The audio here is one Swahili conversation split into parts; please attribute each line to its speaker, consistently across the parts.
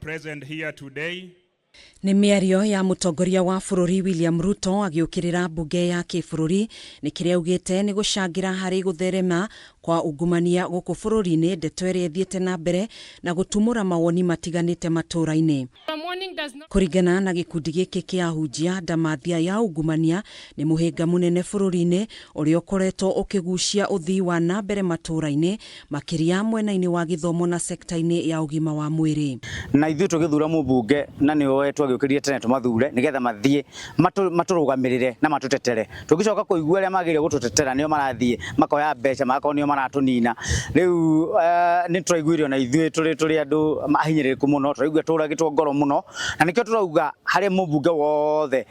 Speaker 1: Present here today.
Speaker 2: Ni miario ya mutongoria wa bururi William Ruto agiukirira bunge ya kibũrũri ni kiria ugite ni gucangira hari gutherema kwa ungumania guku bururi-ini ndeto iria ithiite na mbere na gutumura mawoni matiganite matũra-ini. Kuringana na gikundi giki kia ahunjia, ndamathia ya ungumania ni muhinga munene bururi-ini uria ukoretwo ukigucia uthii wa na mbere matũra-ini makiria mwena-ini wa githomo na sekta-ini ya ugima wa mwiri.
Speaker 3: Na ithuĩ tũgĩthura mũmbunge na nĩwe twagĩũkĩrire tene tũmathure nigetha mathie matũrũgamĩrĩre na matũtetere. Tũgĩcoka kũigua arĩa magĩrĩire gũtũtetera nĩo marathiĩ makoya mbeca magakorwo nĩo maratũnina. Rĩu nĩ tũraiguire na ithuĩ tũrĩ andũ ahinyĩrĩrĩku mũno, tũraigua tũragĩtwo ngoro mũno, na nĩkĩo tũrauga harĩ mũmbunge wothe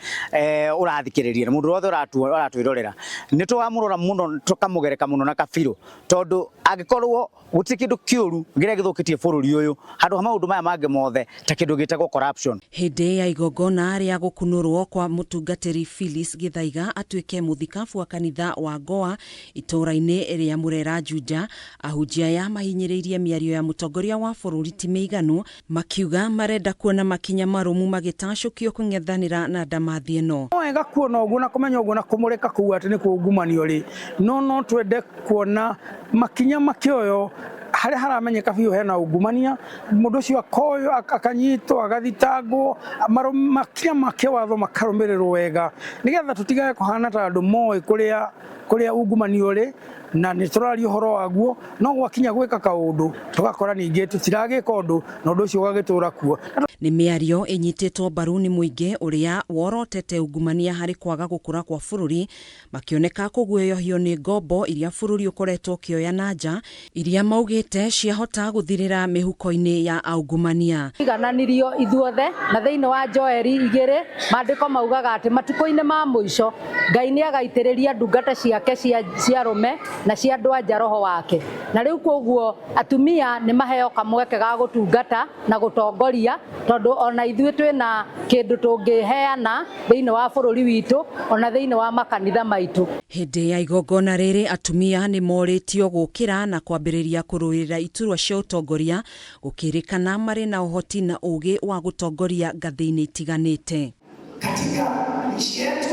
Speaker 3: ũrathikĩrĩria na mũndũ wothe ũratwĩrorera nĩ tũkamũrora mũno, tũkamũgereka mũno na kabirũ, tondũ angĩkorwo gũtirĩ kĩndũ kĩũru gĩrĩa gĩthũkĩtie bũrũri ũyũ handũ ha maũndũ maya mangĩ mothe ta kĩndũ gĩtagwo corruption.
Speaker 2: Hĩndĩ ya igongona rĩa gũkunũrwo kwa mũtungatĩri Phyllis Gĩthaiga atuĩke mũthikabu wa kanitha wa Goa itũra-inĩ rĩa Murera Juja, ahunjia ya mahinyĩrĩirie mĩario ya mũtongoria wa bũrũri ti mĩiganu, makiuga marenda kuona makinya marũmu magĩtacũkio kũng'ethanĩra na ndamathi ĩno.
Speaker 4: Wega kuona ũguo na kũmenya ũguo na kũmũrĩka kũu atĩ nĩ kũngumanio rĩ, no twende kuona makinya makĩoyo harĩa haramenyeka biũ hena ungumania, mũndũ ũcio akoyo akanyitwo agathitangwo, makinya makĩwatho makarũmĩrĩrwo wega nigetha tũtigage kũhana ta andũ moĩ kũrĩa ungumania ũrĩ na nĩ tũraria ũhoro waguo, no gwakinya gwĩka kaũndũ tũgakora ningĩ tũtiragĩka ũndũ na ũndũ ũcio ũgagĩtũra kuo.
Speaker 2: Nĩ mĩario ĩnyitĩtwo mbaru nĩ mũingĩ ũrĩa worotete ungumania harĩ kwaga gũkũra kwa bũrũri, makĩoneka kũguoyohio nĩ ngombo iria bũrũri ũkoretwo ũkĩoya na nja, iria maugĩte ciahota gũthirĩra mĩhuko-inĩ ya aungumania.
Speaker 5: Igananirio ithuothe na thĩinĩ wa Joeli 2 maandĩko maugaga atĩ matukũ-inĩ ma mũico Ngai nĩ agaitĩrĩria ndungata ciake cia rũme na cia andũ anja roho wake, na rĩu koguo atumia nĩ maheo kamweke ga gũtungata na gũtongoria, tondũ ona ithuĩ twĩna kĩndũ tũngĩheana thĩinĩ wa bũrũri witũ ona thĩinĩ wa makanitha maitũ.
Speaker 2: Hĩndĩ ya igongona rĩrĩ atumia nĩ morĩtio gũkĩra na kwambĩrĩria kũrũĩrĩra iturwa cia ũtongoria, gũkĩrĩkana marĩ na ũhoti na ũũgĩ wa gũtongoria ngathĩ-inĩ itiganĩte.
Speaker 6: Katika nchi yetu